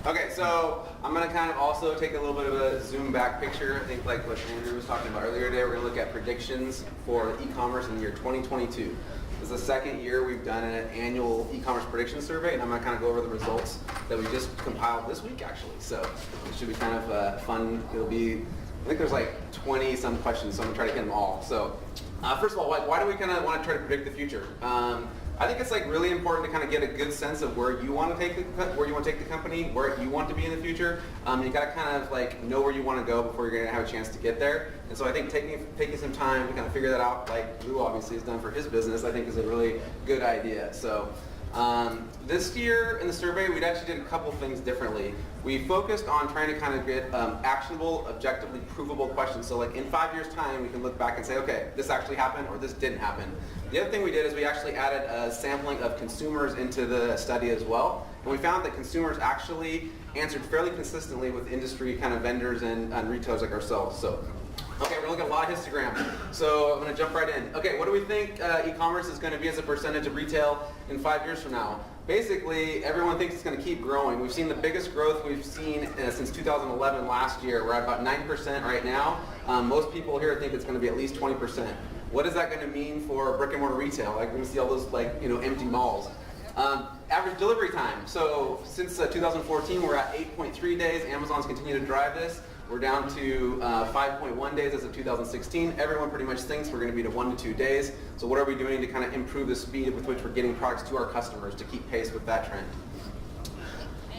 Okay, so I'm going to kind of also take a little bit of a zoom back picture. I think like what Andrew was talking about earlier today, we're going to look at predictions for e-commerce in the year 2022. This is the second year we've done an annual e-commerce prediction survey, and I'm going to kind of go over the results that we just compiled this week actually. So it should be kind of fun. It'll be, I think there's like 20 some questions, so I'm going to try to hit them all. So first of all, why do we kind of want to try to predict the future? I think it's like really important to kind of get a good sense of where you want to take the company, where you want to be in the future. You got to kind of like know where you want to go before you're going to have a chance to get there. And so I think taking some time to kind of figure that out, like Lou obviously has done for his business, I think is a really good idea. So this year in the survey, we actually did a couple things differently. We focused on trying to kind of get actionable, objectively provable questions. So like in 5 years' time, we can look back and say, okay, this actually happened or this didn't happen. The other thing we did is we actually added a sampling of consumers into the study as well. And we found that consumers actually answered fairly consistently with industry kind of vendors and retailers like ourselves. So, okay, we're looking at a lot of histogram. So I'm going to jump right in. Okay, what do we think e-commerce is going to be as a percentage of retail in 5 years from now? Basically, everyone thinks it's going to keep growing. We've seen the biggest growth we've seen since 2011 last year. We're at about 9% right now. Most people here think it's going to be at least 20%. What is that going to mean for brick and mortar retail? Like we're going to see all those empty malls. Average delivery time. So since 2014, we're at 8.3 days. Amazon's continued to drive this. We're down to 5.1 days as of 2016. Everyone pretty much thinks we're going to be to 1 to 2 days. So what are we doing to kind of improve the speed with which we're getting products to our customers to keep pace with that trend?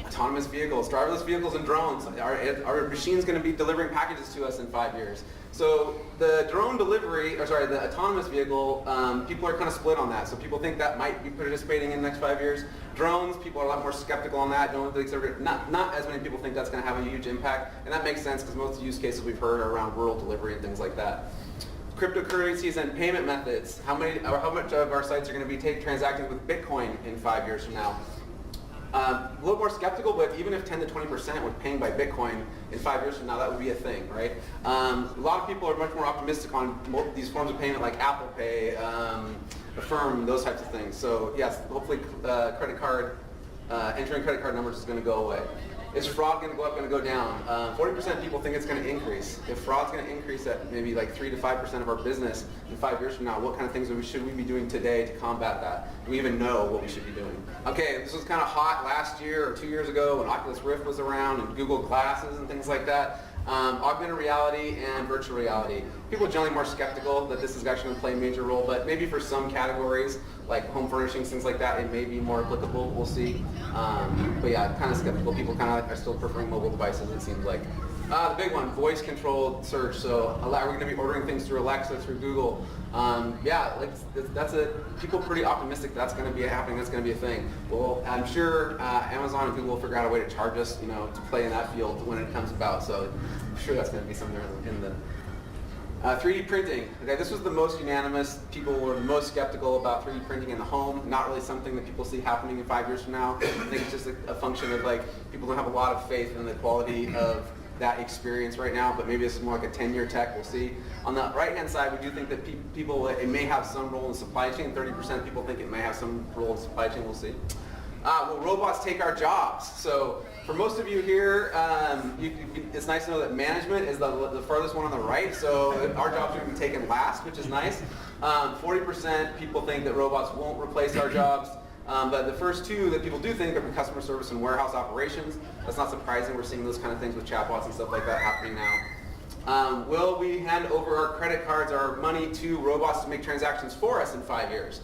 Autonomous vehicles, driverless vehicles and drones. Our machine's going to be delivering packages to us in 5 years. So the drone delivery, the autonomous vehicle, people are kind of split on that. So people think that might be participating in the next 5 years. Drones, people are a lot more skeptical on that. Not as many people think that's going to have a huge impact. And that makes sense because most of the use cases we've heard are around rural delivery and things like that. Cryptocurrencies and payment methods. How much of our sites are going to be transacting with Bitcoin in 5 years from now? A little more skeptical, but even if 10 to 20% were paying by Bitcoin in 5 years from now, that would be a thing, right? A lot of people are much more optimistic on these forms of payment like Apple Pay, Affirm, those types of things. So yes, hopefully entering credit card numbers is going to go away. Is fraud going to go up, going to go down? 40% people think it's going to increase. If fraud's going to increase at maybe like 3 to 5% of our business in 5 years from now, what kind of things should we be doing today to combat that? Do we even know what we should be doing? Okay, this was kind of hot last year or 2 years ago when Oculus Rift was around and Google Glasses and things like that. Augmented reality and virtual reality. People are generally more skeptical that this is actually going to play a major role, but maybe for some categories, like home furnishings, things like that, it may be more applicable, we'll see. But yeah, kind of skeptical. People kind of are still preferring mobile devices, it seems like. The big one, voice-controlled search. So we're going to be ordering things through Alexa, through Google. People are pretty optimistic that's going to be happening, that's going to be a thing. Well, I'm sure Amazon and Google will figure out a way to charge us, to play in that field when it comes about. So I'm sure that's going to be somewhere in the 3D printing. Okay, this was the most unanimous. People were the most skeptical about 3D printing in the home. Not really something that people see happening in 5 years from now. I think it's just a function of people don't have a lot of faith in the quality of that experience right now, but maybe this is more like a 10-year tech, we'll see. On the right-hand side, we do think that it may have some role in the supply chain. 30% people think it may have some role in the supply chain, we'll see. Will robots take our jobs? So for most of you here, it's nice to know that management is the furthest one on the right, so our jobs are going to be taken last, which is nice. 40% people think that robots won't replace our jobs. But the first two that people do think are customer service and warehouse operations. That's not surprising. We're seeing those kind of things with chatbots and stuff like that happening now. Will we hand over our credit cards, our money to robots to make transactions for us in 5 years?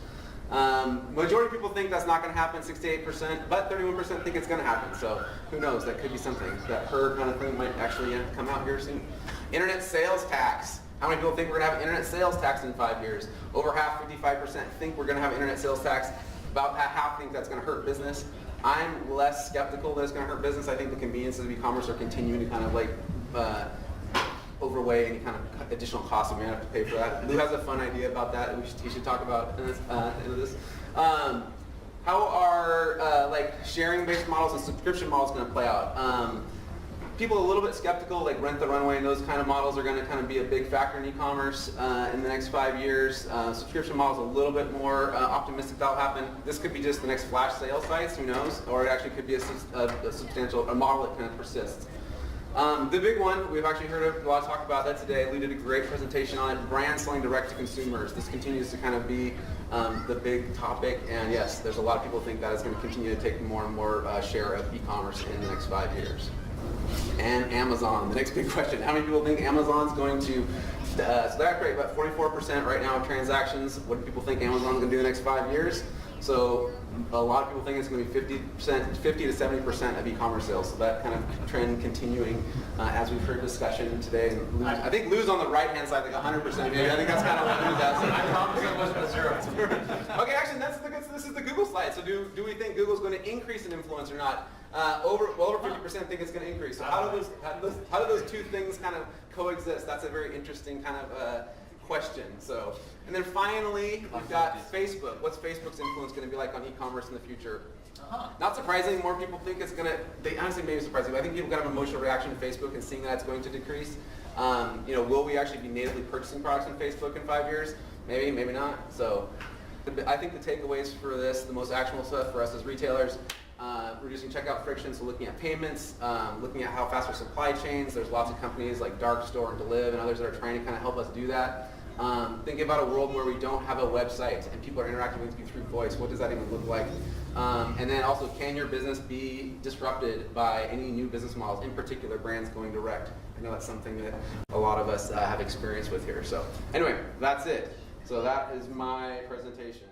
Majority of people think that's not going to happen, 68%, but 31% think it's going to happen. So who knows? That could be something. That herd kind of thing might actually come out here soon. Internet sales tax. How many people think we're going to have internet sales tax in 5 years? Over half, 55%, think we're going to have internet sales tax. About half think that's going to hurt business. I'm less skeptical that it's going to hurt business. I think the conveniences of e-commerce are continuing to kind of overweigh any kind of additional costs we may have to pay for that. Lou has a fun idea about that he should talk about in this. How are sharing-based models and subscription models going to play out? people a little bit skeptical, like Rent the Runway and those kind of models are going to kind of be a big factor in e-commerce in the next 5 years. Subscription models a little bit more optimistic that'll happen. This could be just the next flash sale sites, who knows? Or it actually could be a substantial model that kind of persists. The big one, we've actually heard a lot of talk about that today. Lou did a great presentation on it, brands selling direct to consumers. This continues to kind of be the big topic, and yes, there's a lot of people who think that is going to continue to take more and more share of e-commerce in the next 5 years. And Amazon, the next big question. How many people think Amazon's going to, so that's great, about 44% right now of transactions. What do people think Amazon's going to do in the next 5 years? So a lot of people think it's going to be 50 to 70% of e-commerce sales. So that kind of trend continuing as we've heard discussion today. I think Lou's on the right-hand side, like 100%. Maybe. I think that's kind of what Lou does. I promise it wasn't a zero. Okay, actually, this is the Google slide. So do we think Google's going to increase in influence or not? Over 50% think it's going to increase. So how do those two things kind of coexist? That's a very interesting kind of question. So, and then finally, we've got Facebook. What's Facebook's influence going to be like on e-commerce in the future? Not surprising. More people think it's going to. They honestly maybe surprising, but I think people got an emotional reaction to Facebook and seeing that it's going to decrease. Will we actually be natively purchasing products on Facebook in 5 years? Maybe, maybe not. So, I think the takeaways for this, the most actionable stuff for us as retailers. Reducing checkout friction, so looking at payments, looking at how fast our supply chains. There's lots of companies like Darkstore and Deliv and others that are trying to kind of help us do that. Thinking about a world where we don't have a website and people are interacting with you through voice. What does that even look like? And then also, can your business be disrupted by any new business models, in particular brands going direct? I know that's something that a lot of us have experience with here. So anyway, that's it. So that is my presentation.